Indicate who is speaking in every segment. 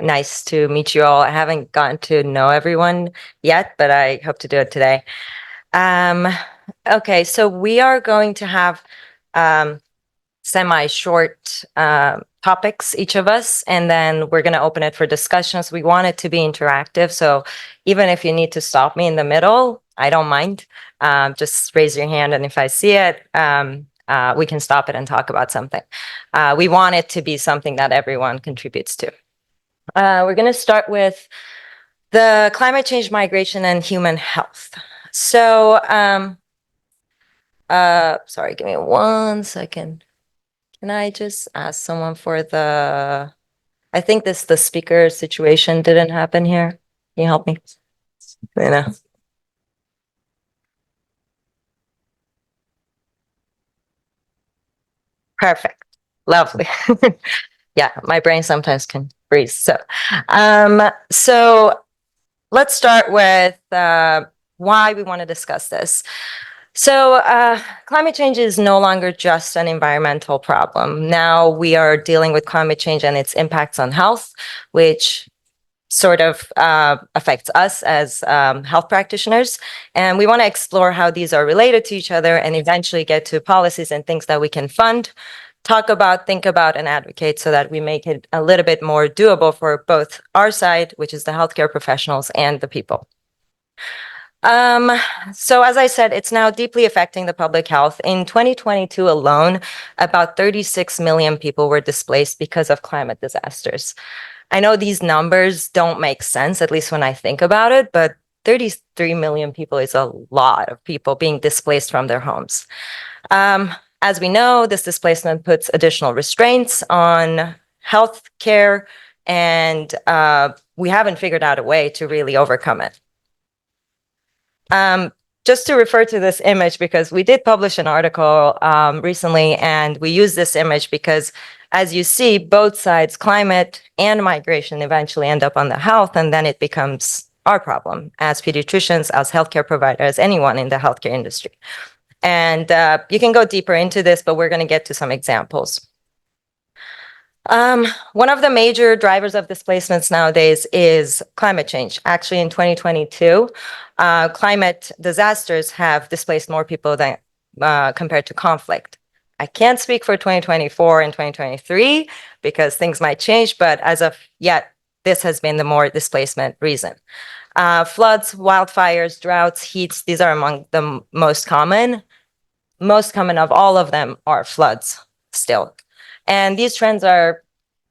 Speaker 1: Nice to meet you all. I haven't gotten to know everyone yet, but I hope to do it today. Um, okay, so we are going to have um, semi-short topics, each of us, and then we're going to open it for discussions. We want it to be interactive, so even if you need to stop me in the middle, I don't mind. Just raise your hand, and if I see it, we can stop it and talk about something. We want it to be something that everyone contributes to. We're going to start with the climate change, migration, and human health. So, sorry, give me 1 second. Can I just ask someone for I think the speaker situation didn't happen here. Can you help me? You know. Perfect. Lovely. Yeah, my brain sometimes can freeze. So let's start with why we want to discuss this. So climate change is no longer just an environmental problem. Now we are dealing with climate change and its impacts on health, which sort of affects us as health practitioners. And we want to explore how these are related to each other and eventually get to policies and things that we can fund, talk about, think about, and advocate so that we make it a little bit more doable for both our side, which is the healthcare professionals, and the people. So as I said, it's now deeply affecting the public health. In 2022 alone, about 36 million people were displaced because of climate disasters. I know these numbers don't make sense, at least when I think about it, but 33 million people is a lot of people being displaced from their homes. As we know, this displacement puts additional restraints on health care, and we haven't figured out a way to really overcome it. Just to refer to this image, because we did publish an article recently, and we use this image because, as you see, both sides, climate and migration, eventually end up on the health, and then it becomes our problem as pediatricians, as healthcare providers, anyone in the healthcare industry. And you can go deeper into this, but we're going to get to some examples. One of the major drivers of displacements nowadays is climate change. Actually, in 2022, climate disasters have displaced more people than compared to conflict. I can't speak for 2024 and 2023 because things might change, but as of yet, this has been the more displacement reason. Floods, wildfires, droughts, heats, these are among the most common. Most common of all of them are floods still. And these trends are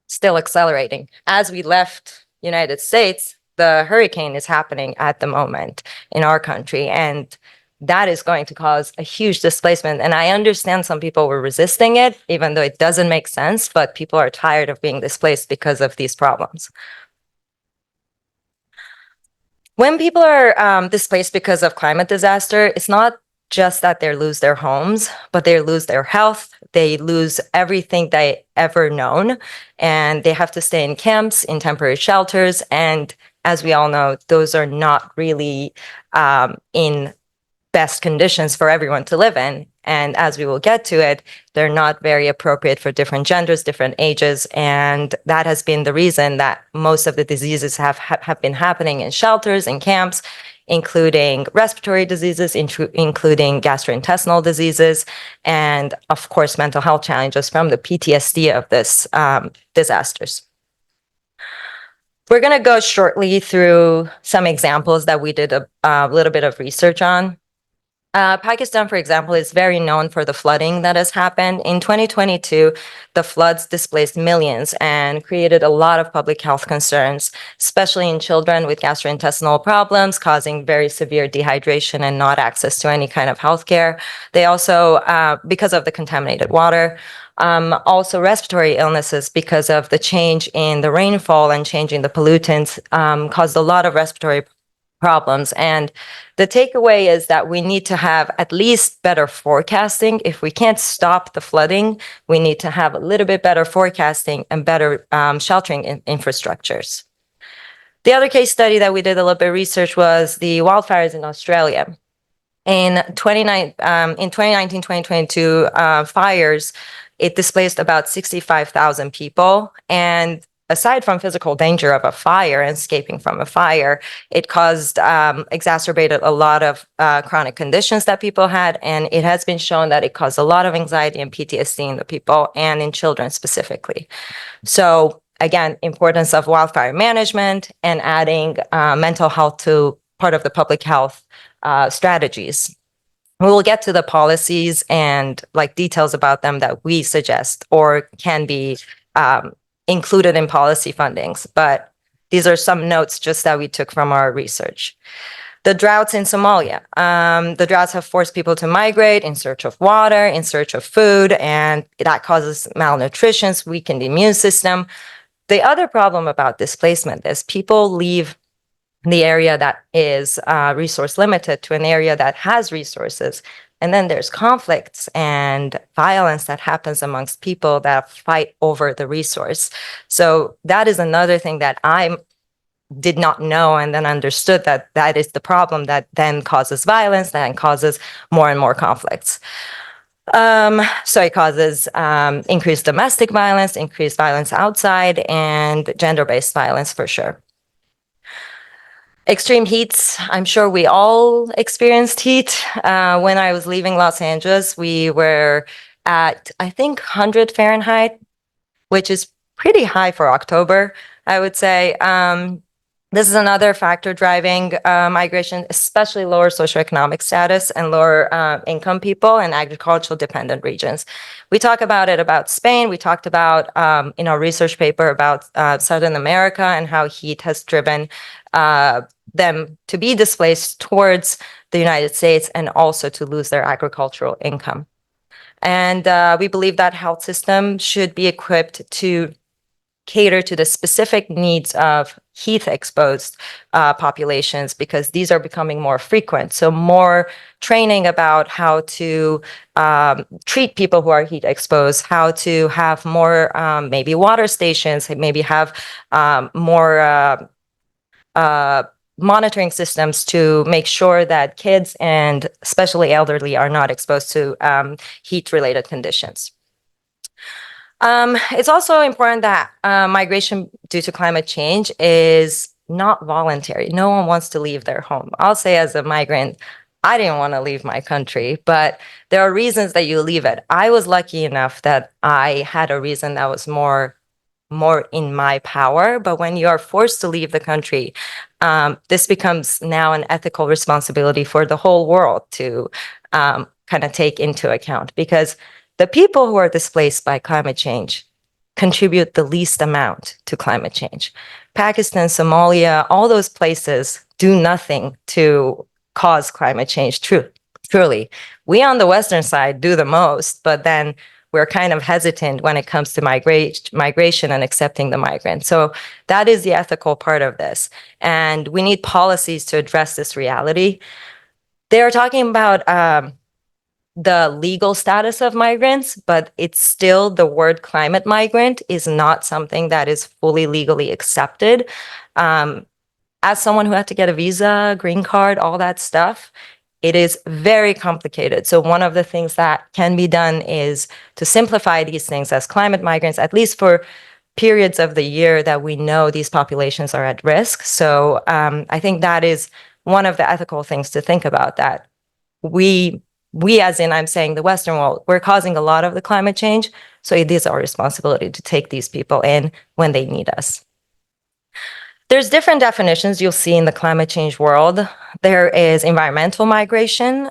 Speaker 1: still accelerating. As we left United States, the hurricane is happening at the moment in our country, and that is going to cause a huge displacement. And I understand some people were resisting it, even though it doesn't make sense, but people are tired of being displaced because of these problems. When people are displaced because of climate disaster, it's not just that they lose their homes, but they lose their health, they lose everything they ever known, and they have to stay in camps, in temporary shelters, and as we all know, those are not really in best conditions for everyone to live in. And as we will get to it, they're not very appropriate for different genders, different ages, and that has been the reason that most of the diseases have been happening in shelters and camps, including respiratory diseases, including gastrointestinal diseases, and of course, mental health challenges from the PTSD of this disasters. We're going to go shortly through some examples that we did a little bit of research on. Pakistan, for example, is very known for the flooding that has happened. In 2022, the floods displaced millions and created a lot of public health concerns, especially in children with gastrointestinal problems, causing very severe dehydration and not access to any kind of health care. They also, because of the contaminated water, also respiratory illnesses because of the change in the rainfall and changing the pollutants caused a lot of respiratory problems. And the takeaway is that we need to have at least better forecasting. If we can't stop the flooding, we need to have a little bit better forecasting and better sheltering infrastructures. The other case study that we did a little bit of research was the wildfires in Australia. In 2019, 2022 fires, it displaced about 65,000 people. And aside from physical danger of a fire and escaping from a fire, it caused exacerbated a lot of chronic conditions that people had, and it has been shown that it caused a lot of anxiety and PTSD in the people and in children specifically. So again, importance of wildfire management and adding mental health to part of the public health strategies. We will get to the policies and like details about them that we suggest or can be included in policy fundings, but these are some notes just that we took from our research. The droughts in Somalia. The droughts have forced people to migrate in search of water, in search of food, and that causes malnutrition, weakened immune system. The other problem about displacement is people leave the area that is resource limited to an area that has resources. And then there's conflicts and violence that happens amongst people that fight over the resource. So that is another thing that I did not know and then understood that that is the problem that then causes violence, then causes more and more conflicts. So it causes increased domestic violence, increased violence outside, and gender-based violence for sure. Extreme heats, I'm sure we all experienced heat. When I was leaving Los Angeles, we were at, I think, 100 Fahrenheit, which is pretty high for October, I would say. This is another factor driving migration, especially lower socioeconomic status and lower income people and agricultural dependent regions. We talk about it about Spain. We talked about in our research paper about Southern America and how heat has driven them to be displaced towards the United States and also to lose their agricultural income. And we believe that health system should be equipped to cater to the specific needs of heat-exposed populations because these are becoming more frequent. So more training about how to treat people who are heat-exposed, how to have more maybe water stations, maybe have more monitoring systems to make sure that kids and especially elderly are not exposed to heat-related conditions. It's also important that migration due to climate change is not voluntary. No one wants to leave their home. I'll say as a migrant, I didn't want to leave my country, but there are reasons that you leave it. I was lucky enough that I had a reason that was more in my power. But when you are forced to leave the country, this becomes now an ethical responsibility for the whole world to kind of take into account because the people who are displaced by climate change contribute the least amount to climate change. Pakistan, Somalia, all those places do nothing to cause climate change, truly. We on the Western side do the most, but then we're kind of hesitant when it comes to migration and accepting the migrant. So that is the ethical part of this. And we need policies to address this reality. They are talking about the legal status of migrants, but it's still the word climate migrant is not something that is fully legally accepted. As someone who had to get a visa, green card, all that stuff, it is very complicated. So one of the things that can be done is to simplify these things as climate migrants, at least for periods of the year that we know these populations are at risk. So I think that is one of the ethical things to think about, that we as in, I'm saying the Western world, we're causing a lot of the climate change. So it is our responsibility to take these people in when they need us. There's different definitions you'll see in the climate change world. There is environmental migration,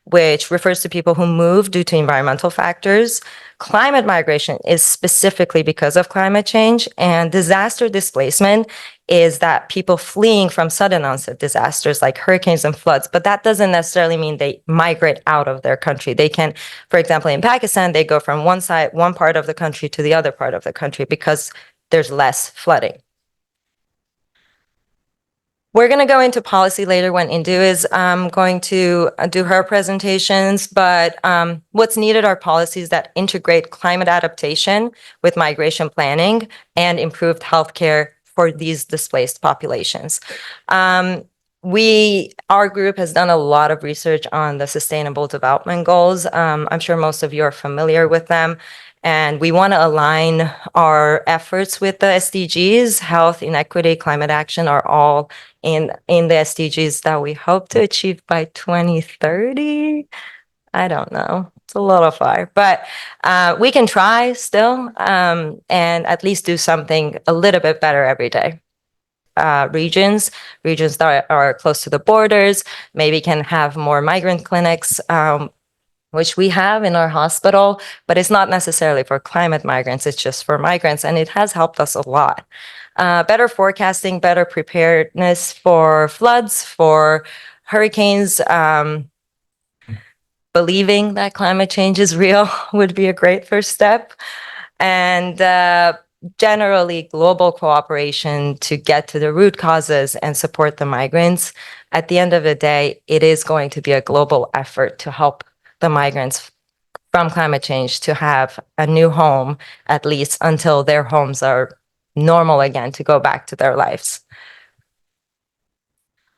Speaker 1: which refers to people who move due to environmental factors. Climate migration is specifically because of climate change, and disaster displacement is that people fleeing from sudden onset disasters like hurricanes and floods, but that doesn't necessarily mean they migrate out of their country. They can, for example, in Pakistan, they go from one part of the country to the other part of the country because there's less flooding. We're going to go into policy later when Indu is going to do her presentations, but what's needed are policies that integrate climate adaptation with migration planning and improved healthcare for these displaced populations. Our group has done a lot of research on the Sustainable Development Goals. I'm sure most of you are familiar with them. And we want to align our efforts with the SDGs. Health, inequity, climate action are all in the SDGs that we hope to achieve by 2030. I don't know. It's a little far, but we can try still, and at least do something a little bit better every day. Regions that are close to the borders maybe can have more migrant clinics, which we have in our hospital, but it's not necessarily for climate migrants, it's just for migrants, and it has helped us a lot. Better forecasting, better preparedness for floods, for hurricanes, believing that climate change is real would be a great first step. And generally, global cooperation to get to the root causes and support the migrants. At the end of the day, it is going to be a global effort to help the migrants from climate change to have a new home, at least until their homes are normal again, to go back to their lives.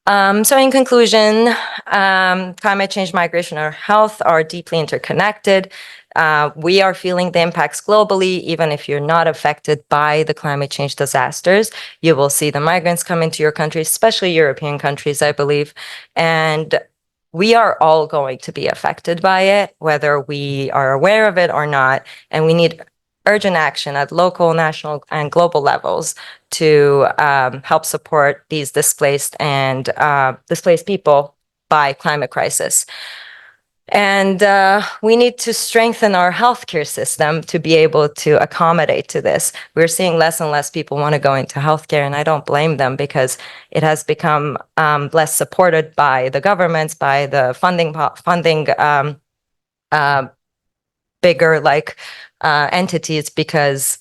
Speaker 1: So in conclusion, climate change, migration, or health are deeply interconnected. We are feeling the impacts globally. Even if you're not affected by the climate change disasters, you will see the migrants come into your country, especially European countries, I believe. And we are all going to be affected by it, whether we are aware of it or not. And we need urgent action at local, national, and global levels to help support these displaced people by climate crisis. And we need to strengthen our healthcare system to be able to accommodate to this. We're seeing less and less people want to go into healthcare, and I don't blame them because it has become less supported by the governments, by the funding bigger entities, because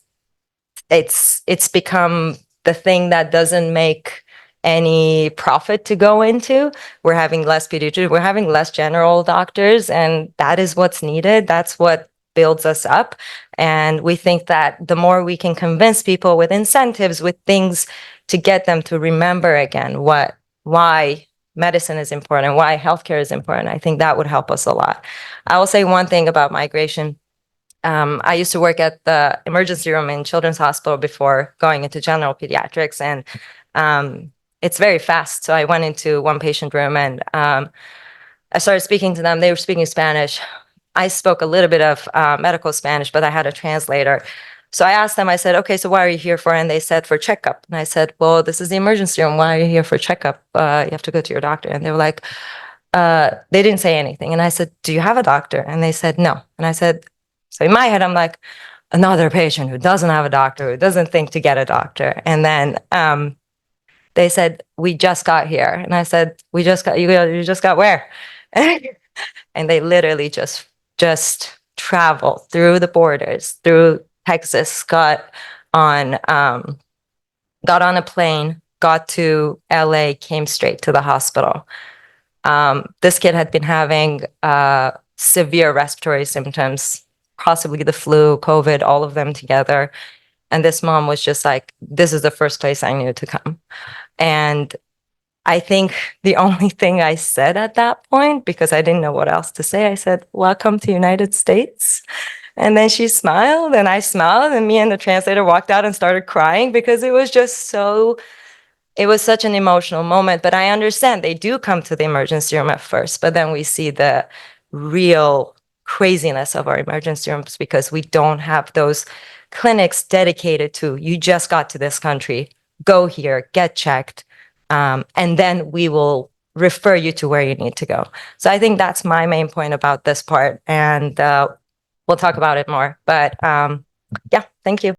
Speaker 1: it's become the thing that doesn't make any profit to go into. We're having less pediatricians, we're having less general doctors, and that is what's needed. That's what builds us up. And we think that the more we can convince people with incentives, with things to get them to remember again why medicine is important, why healthcare is important, I think that would help us a lot. I will say one thing about migration. I used to work at the emergency room in Children's Hospital before going into general pediatrics, and it's very fast. So I went into one patient room and I started speaking to them. They were speaking Spanish. I spoke a little bit of medical Spanish, but I had a translator. So I asked them, I said, okay, so why are you here for? And they said, for checkup. And I said, well, this is the emergency room. Why are you here for checkup? You have to go to your doctor. And they were like, they didn't say anything. And I said, do you have a doctor? And they said, no. And I said, so in my head, I'm like, another patient who doesn't have a doctor, who doesn't think to get a doctor. And then they said, we just got here. And I said, you just got where? And they literally just traveled through the borders, through Texas, got on a plane, got to LA, came straight to the hospital. This kid had been having severe respiratory symptoms, possibly the flu, COVID, all of them together. And this mom was just like, this is the first place I knew to come. And I think the only thing I said at that point, because I didn't know what else to say, I said, welcome to United States. And then she smiled and I smiled, and me and the translator walked out and started crying because it was such an emotional moment. But I understand they do come to the emergency room at first, but then we see the real craziness of our emergency rooms because we don't have those clinics dedicated to, you just got to this country, go here, get checked, and then we will refer you to where you need to go. So I think that's my main point about this part, and we'll talk about it more. But yeah, thank you.